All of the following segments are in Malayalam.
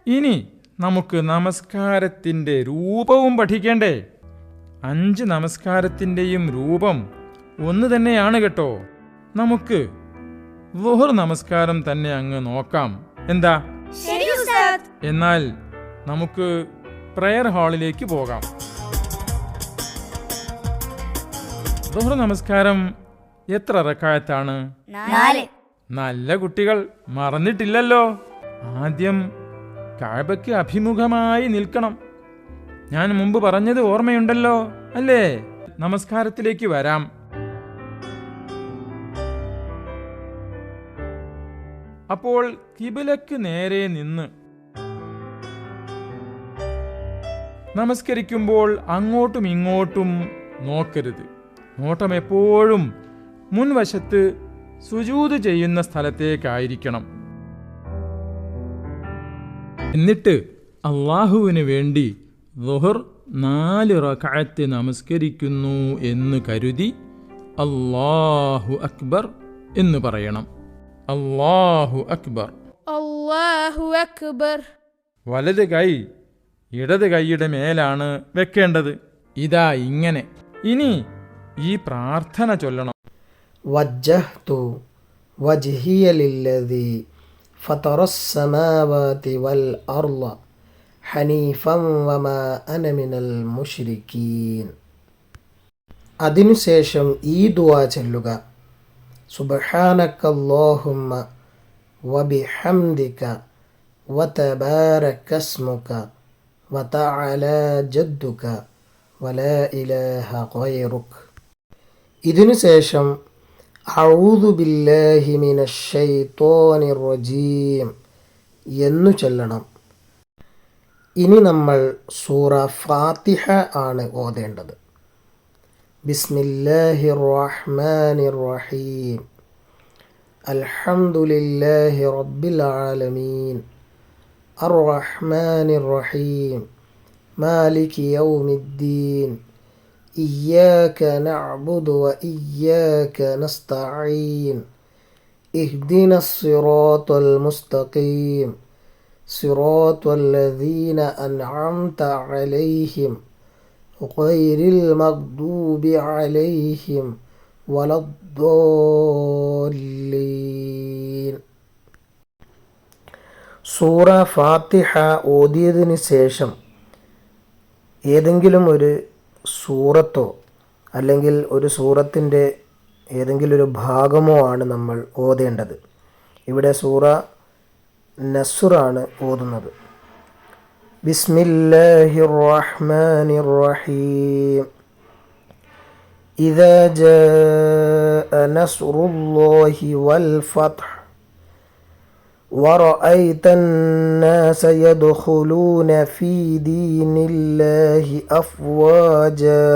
ഇനി നമുക്ക് നമസ്കാരത്തിൻ്റെ രൂപവും പഠിക്കേണ്ടേ? 5 നമസ്കാരത്തിൻ്റെയും രൂപം ഒന്ന് തന്നെയാണ് കേട്ടോ. നമുക്ക് ളുഹർ നമസ്കാരം തന്നെ അങ്ങ് നോക്കാം. എന്താ? ശരി ഉസ്താദ്. എന്നാൽ നമുക്ക് പ്രയർ ഹാളിലേക്ക് പോകാം. ളുഹർ നമസ്കാരം എത്ര റക്അത്താണ്? 4. നല്ല കുട്ടികൾ മറന്നിട്ടില്ലല്ലോ. ആദ്യം കഅബയ്ക്ക് അഭിമുഖമായി നിൽക്കണം. ഞാൻ മുമ്പ് പറഞ്ഞത് ഓർമ്മയുണ്ടല്ലോ അല്ലേ? നമസ്കാരത്തിലേക്ക് വരാം. അപ്പോൾ ഖിബിലക്ക് നേരെ നിന്ന് നമസ്കരിക്കുമ്പോൾ അങ്ങോട്ടും ഇങ്ങോട്ടും നോക്കരുത്. നോട്ടം എപ്പോഴും മുൻവശത്ത് സുജൂദ് ചെയ്യുന്ന സ്ഥലത്തേക്കായിരിക്കണം. എന്നിട്ട് അള്ളാഹുവിന് വേണ്ടി ളുഹർ 4 റക്അത്ത് നമസ്കരിക്കുന്നു എന്ന് കരുതി അല്ലാഹു അക്ബർ എന്ന് പറയണം. അല്ലാഹു അക്ബർ. അല്ലാഹു അക്ബർ. വലത് കൈ ഇടത് കൈയുടെ മേലാണ് വെക്കേണ്ടത്. ഇതാ ഇങ്ങനെ. ഇനി ഈ പ്രാർത്ഥന ചൊല്ലണം. വജ്ജഹ്തു വജ്ഹിയ ലില്ലദീ ഫതറസ് സമാവാതി വൽ അർള ഹനീഫൻ വമാ അന മിനൽ മുശ്രിക്കീൻ. അതിനുശേഷം ഈ ദുആ ചൊല്ലുക: സുബ്ഹാനക്കല്ലാഹുമ്മ വബിഹംദിക വതബാരകസ്മുക വതഅലാ ജദ്ദുക വലാ ഇലാഹ ഗൈറുക. ഇതിനുശേഷം അഊദു ബില്ലാഹി മിനശ് ശൈത്വാനിർ റജീം എന്നു ചൊല്ലണം. ഇനി നമ്മൾ സൂറ ഫാത്തിഹ ആണ് ഓതേണ്ടത്. ബിസ്മില്ലാഹിർ റഹ്മാനിർ റഹീം. അൽഹംദുലില്ലാഹി റബ്ബിൽ ആലമീൻ അർറഹ്മാനിർ റഹീം മാലികി യൗമിദ്ദീൻ ഇയ്യാക നഅ്ബുദു വഇയ്യാക നസ്തഈൻ ഇഹ്ദിനസ് സിറാത്തൽ മുസ്തഖീം സിറാത്തൽ ലദീന അൻഅംത അലൈഹിം ഗൈറിൽ മഗ്ദൂബി അലൈഹിം വലദ്ദാല്ലീൻ. സൂറ ഫാത്തിഹ ഓതിയതിനു ശേഷം ഏതെങ്കിലും ഒരു സൂറത്തോ അല്ലെങ്കിൽ ഒരു സൂറത്തിൻ്റെ ഏതെങ്കിലും ഒരു ഭാഗമോ ആണ് നമ്മൾ ഓതേണ്ടത്. ഇവിടെ സൂറ നസ്റാണ് ഓതുന്നത്. ബിസ്മില്ലാഹിർ റഹ്മാനിർ റഹീം. ഇദാ ജാഅ നസ്റുല്ലാഹി വൽ ഫത്ഹ് ورأيت الناس يدخلون في دين الله أفواجا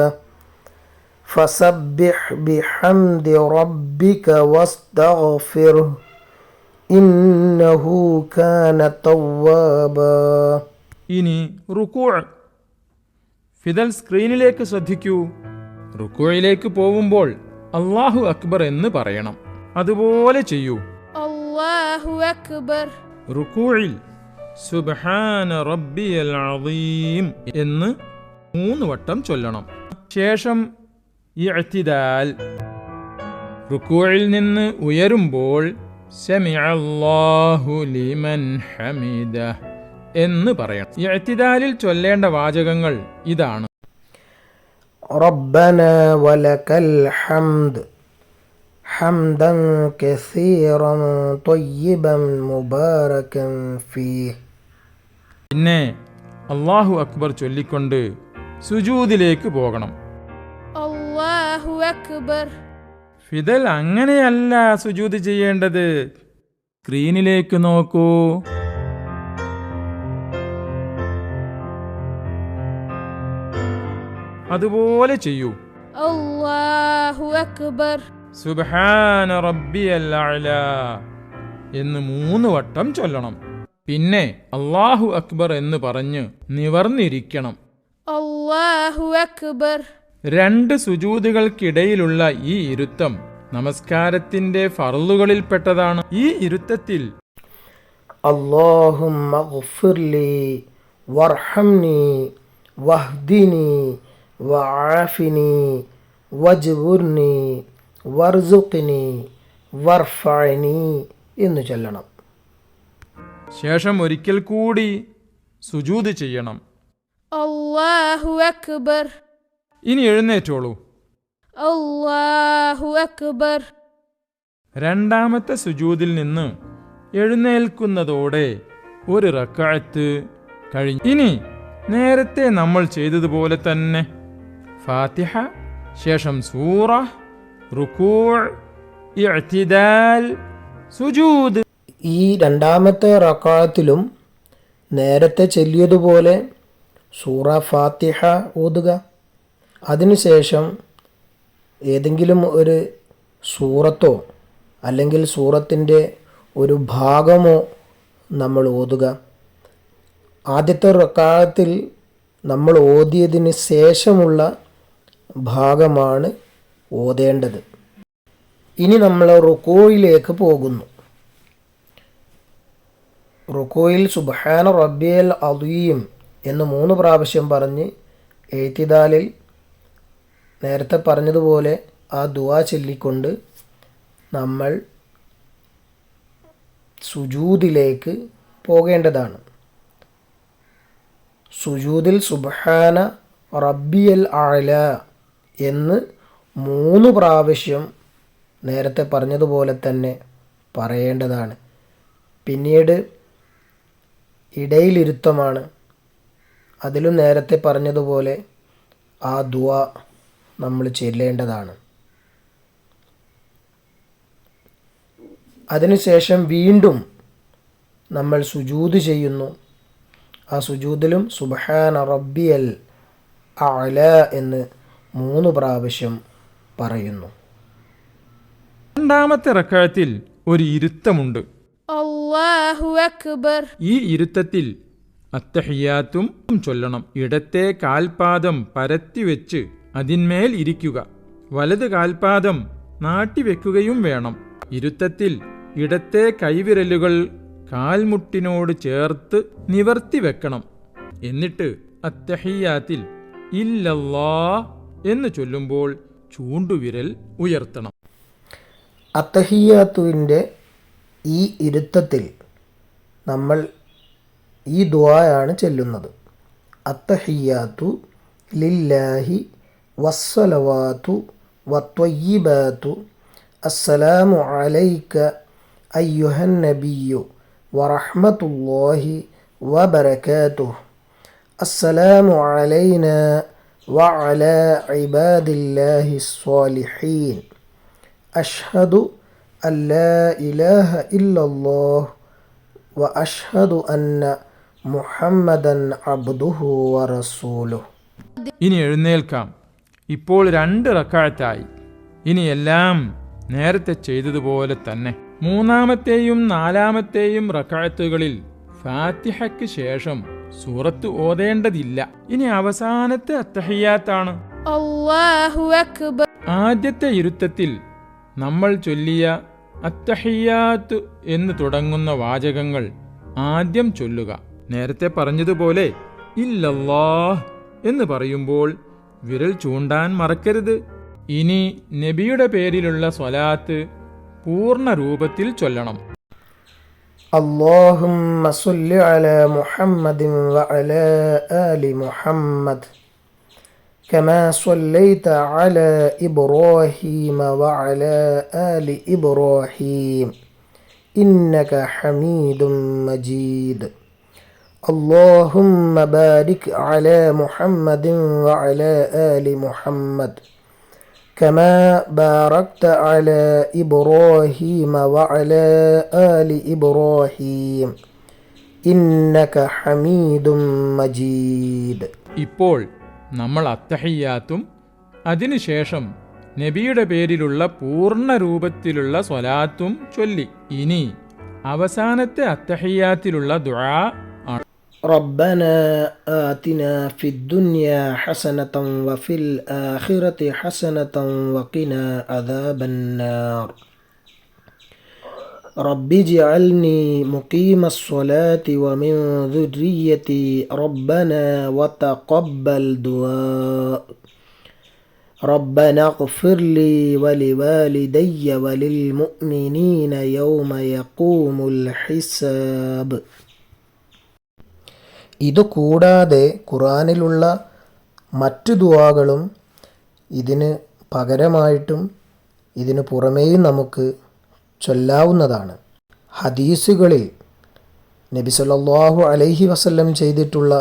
فسبح بحمد ربك واستغفره إنه كان توابا. ഇനി റുക്കൂ. ഫിദൽ സ്ക്രീനിലേക്ക് ശ്രദ്ധിക്കൂ. റുക്കൂയിലേക്ക് പോവുമ്പോൾ അല്ലാഹു അക്ബർ എന്ന് പറയണം. അതുപോലെ ചെയ്യൂ. അല്ലാഹു അക്ബർ. റുക്കൂയിൽ സുബ്ഹാന റബ്ബിയൽ അളീം എന്ന് 3 വട്ടം ചൊല്ലണം. ശേഷം ഇഅ്തിദാൽ. റുക്കൂയിൽ നിന്ന് ഉയരുമ്പോൾ സമിഅല്ലാഹു ലിമൻ ഹമിദഹ് എന്ന് പറയണം. ഇഅ്തിദാലിൽ ചൊല്ലേണ്ട വാചകങ്ങൾ ഇതാണ്: റബ്ബനാ വലകൽ ഹംദ് ഹംദൻ കസീറൻ ത്വയ്യിബൻ മുബാരകൻ ഫീഹ്. പിന്നെ അല്ലാഹു അക്ബർ ചൊല്ലിക്കൊണ്ട് സുജൂദിലേക്ക് പോകണം. അല്ലാഹു അക്ബർ. ഫിദൽ അങ്ങനെയല്ല സുജൂദ് ചെയ്യേണ്ടത്. സ്ക്രീനിലേക്ക് നോക്കൂ. അതുപോലെ ചെയ്യൂ. അല്ലാഹു അക്ബർ. സുബ്ഹാന റബ്ബിയൽ അഅ്ലാ എന്ന് 3 വട്ടം ചൊല്ലണം. പിന്നെ അല്ലാഹു അക്ബർ എന്ന് പറഞ്ഞ് നിവർന്നിരിക്കണം. അല്ലാഹു അക്ബർ. 2 സുജൂദുകൾക്കിടയിലുള്ള ഈ ഇരുത്തം നമസ്കാരത്തിന്റെ ഫർളുകളിൽപ്പെട്ടതാണ്. ഈ ഇരുത്തത്തിൽ اللهم اغفر لي وارحمني واهدني وعافني واجبرني وارزقني വർഫഅനി എന്ന് ചൊല്ലണം. ശേഷം ഒരിക്കൽ കൂടി സുജൂദ് ചെയ്യണം. അല്ലാഹു അക്ബർ. ഇനി എഴുന്നേറ്റോളൂ. അല്ലാഹു അക്ബർ. രണ്ടാമത്തെ സുജൂദിൽ നിന്ന് എഴുന്നേൽക്കുന്നതോടെ ഒരു റക്അത്ത് കഴിഞ്ഞു. ഇനി നേരത്തെ നമ്മൾ ചെയ്തതുപോലെ തന്നെ ഫാത്തിഹ, ശേഷം സൂറ, റുകൂഅ്, ഇഅ്തിദാൽ, സുജൂദ്. ഈ രണ്ടാമത്തെ റക്അത്തിലും നേരത്തെ ചൊല്ലിയതുപോലെ സൂറ ഫാത്തിഹ ഓതുക. അതിനുശേഷം ഏതെങ്കിലും ഒരു സൂറത്തോ അല്ലെങ്കിൽ സൂറത്തിൻ്റെ ഒരു ഭാഗമോ നമ്മൾ ഓതുക. ആദ്യത്തെ റക്അത്തിൽ നമ്മൾ ഓതിയതിന് ശേഷമുള്ള ഭാഗമാണ് ഓതേണ്ടത്. ഇനി നമ്മൾ റുകൂയിലേക്ക് പോകുന്നു. റുകൂയിൽ സുബ്ഹാന റബ്ബിയൽ അദീം എന്ന് 3 പ്രാവശ്യം പറഞ്ഞ് എഴുത്തിദാലിൽ നേരത്തെ പറഞ്ഞതുപോലെ ആ ദുആ ചൊല്ലിക്കൊണ്ട് നമ്മൾ സുജൂദിലേക്ക് പോകേണ്ടതാണ്. സുജൂദിൽ സുബ്ഹാന റബ്ബിയൽ അഅല എന്ന് 3 പ്രാവശ്യം നേരത്തെ പറഞ്ഞതുപോലെ തന്നെ പറയേണ്ടതാണ്. പിന്നീട് ഇടയിലിരുത്തമാണ്. അതിലും നേരത്തെ പറഞ്ഞതുപോലെ ആ ദുആ നമ്മൾ ചൊല്ലേണ്ടതാണ്. അതിനുശേഷം വീണ്ടും നമ്മൾ സുജൂദ് ചെയ്യുന്നു. ആ സുജൂദിലും സുബ്ഹാന റബ്ബിയൽ അഅല എന്ന് 3 പ്രാവശ്യം പറയുന്നു. രണ്ടാമത്തെ റക്അത്തിൽ ഒരു ഇരുത്തമുണ്ട്. അല്ലാഹു അക്ബർ. ഈ ഇരുത്തത്തിൽ അത്തഹിയാത്തും ചൊല്ലണം. ഇടത്തെ കാൽപാദം പരത്തിവെച്ച് അതിന്മേൽ ഇരിക്കുക. വലത് കാൽപാദം നാട്ടിവെക്കുകയും വേണം. ഇരുത്തത്തിൽ ഇടത്തെ കൈവിരലുകൾ കാൽമുട്ടിനോട് ചേർത്ത് നിവർത്തി വെക്കണം. എന്നിട്ട് അത്തഹിയാത്തിൽ ഇല്ലല്ലാഹ് എന്ന് ചൊല്ലുമ്പോൾ ചൂണ്ടുവിരൽ ഉയർത്തണം. അത്തഹിയാത്തുവിൻ്റെ ഈ ഇരുത്തത്തിൽ നമ്മൾ ഈ ദുആയാണ് ചൊല്ലുന്നത്. അത്തഹിയാത്തു ലില്ലാഹി വസ്സലവാത്തു വത്വയ്യിബാത്തു അസ്സലാമു അലൈക അയ്യുഹൻ നബിയ്യു വറഹ്മത്തുള്ളാഹി വബറകാതുഹു അസ്സലാമു അലൈനാ വഅലാ ഇബാദില്ലാഹി സ്വാലിഹീൻ അഷ്ഹദു അല്ലാ ഇലാഹ ഇല്ലല്ലാഹ് വ അഷ്ഹദു അന്ന മുഹമ്മദൻ അബ്ദുഹു വറസൂലുഹു. ഇനി എഴുന്നേൽക്കാം. ഇപ്പോൾ 2 റക്അത്തായി. ഇനി എല്ലാം നേരത്തെ ചെയ്തതുപോലെ തന്നെ. 3-ാമത്തെയും 4-ാമത്തെയും റക്അത്തുകളിൽ ഫാത്തിഹയ്ക്ക് ശേഷം സൂറത്ത് ഓതേണ്ടതില്ല. ഇനി അവസാനത്തെ അത്തഹിയാത്താണ്. അല്ലാഹു അക്ബർ. ആദ്യത്തെ ഇരുത്തത്തിൽ നമ്മൾ ചൊല്ലിയ അത്തഹിയാത്ത് എന്ന് തുടങ്ങുന്ന വാചകങ്ങൾ ആദ്യം ചൊല്ലുക. നേരത്തെ പറഞ്ഞതുപോലെ ഇല്ലല്ലാഹ് എന്ന് പറയുമ്പോൾ വിരൽ ചൂണ്ടാൻ മറക്കരുത്. ഇനി നബിയുടെ പേരിലുള്ള സ്വലാത്ത് പൂർണ്ണ രൂപത്തിൽ ചൊല്ലണം. اللهم صل على محمد وعلى آل محمد كما صليت على إبراهيم وعلى آل إبراهيم إنك حميد مجيد اللهم بارك على محمد وعلى آل محمد كما باركت على إبراهيم وعلى آل إبراهيم إنك حميد مجيد. ഇപ്പോൾ നമ്മൾ അത്തഹിയാത്തും അതിനുശേഷം നബിയുടെ പേരിലുള്ള പൂർണ്ണ രൂപത്തിലുള്ള സ്വലാത്തും ചൊല്ലി. ഇനി അവസാനത്തെ അത്തഹിയാത്തിലുള്ള ദുആ ആണ്. ربنا آتنا في الدنيا حسنة وفي الآخرة حسنة وقنا عذاب النار رب اجعلني مقيم الصلاة ومن ذريتي ربنا وتقبل دعاء ربنا اغفر لي ولوالدي وللمؤمنين يوم يقوم الحساب. ഇതുകൂടാതെ ഖുർആനിലുള്ള മറ്റു ദുആകളും ഇതിന് പകരമായിട്ടും ഇതിനു പുറമേയും നമുക്ക് ചൊല്ലാവുന്നതാണ്. ഹദീസുകളിൽ നബി സല്ലല്ലാഹു അലൈഹി വസല്ലം ചെയ്തിട്ടുള്ള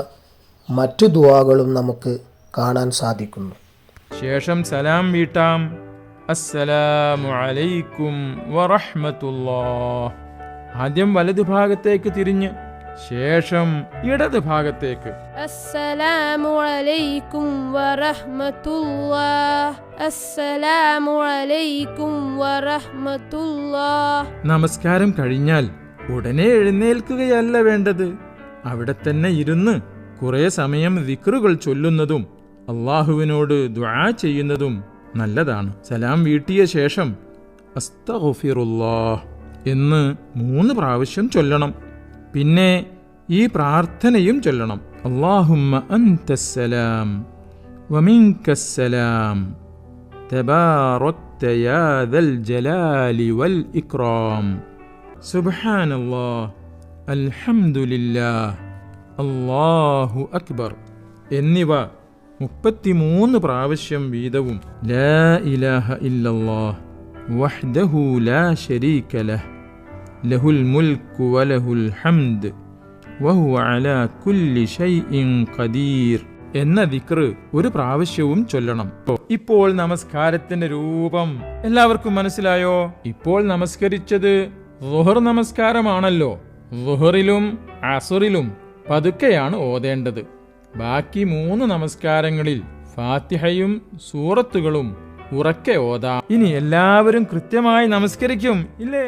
മറ്റു ദുആകളും നമുക്ക് കാണാൻ സാധിക്കുന്നു. ശേഷം സലാം വീട്ടാം. അസ്സലാമു അലൈക്കും വറഹ്മത്തുള്ളാഹ്. ആദ്യം വലതു ഭാഗത്തേക്ക് തിരിഞ്ഞ് ശേഷം ഇടത് ഭാഗത്തേക്ക്. അസ്സലാമു അലൈക്കും വറഹ്മത്തുള്ളാഹ്. അസ്സലാമു അലൈക്കും വറഹ്മത്തുള്ളാഹ്. നമസ്കാരം കഴിഞ്ഞാൽ ഉടനെ എഴുന്നേൽക്കുകയല്ല വേണ്ടത്. അവിടെ തന്നെ ഇരുന്ന് കുറേ സമയം ദിക്റുകൾ ചൊല്ലുന്നതും അള്ളാഹുവിനോട് ദുആ ചെയ്യുന്നതും നല്ലതാണ്. സലാം വീട്ടിയ ശേഷം അസ്തഗ്ഫിറുല്ലാഹ് എന്ന് 3 പ്രാവശ്യം ചൊല്ലണം. പിന്നെ ഈ പ്രാർത്ഥനയും ചൊല്ലണം. അല്ലാഹുമ്മ അൻതസ്സലാം വമിൻകസ്സലാം തബാറക്ത യാ ദൽ ജലാലി വൽ ഇക്റാം സുബ്ഹാനല്ലാഹ് അൽഹംദുലില്ലാഹ് അല്ലാഹു അക്ബർ എന്നിവ 33 പ്രാവശ്യം വീതവും ലാ ഇലാഹ ഇല്ലല്ലാഹ് വഹ്ദഹു ലാ ശരീക ലഹ് ലഹുൽ മുൽക്കു വലഹുൽ ഹംദ് വഹുവ അലാ കുല്ലി ഷൈഇൻ ഖദീർ എന്ന ദിക്ർ 1 പ്രാവശ്യവും ചൊല്ലണം. ഇപ്പോൾ നമസ്കാരത്തിന്റെ രൂപം എല്ലാവർക്കും മനസ്സിലായോ? ഇപ്പോൾ നമസ്കരിച്ചത് ളുഹർ നമസ്കാരമാണല്ലോ. ളുഹറിലും അസ്റിലും പതുക്കെയാണ് ഓതേണ്ടത്. ബാക്കി 3 നമസ്കാരങ്ങളിൽ ഫാത്തിഹയും സൂറത്തുകളും ഉറക്കെ ഓതാം. ഇനി എല്ലാവരും കൃത്യമായി നമസ്കരിക്കും ഇല്ലേ?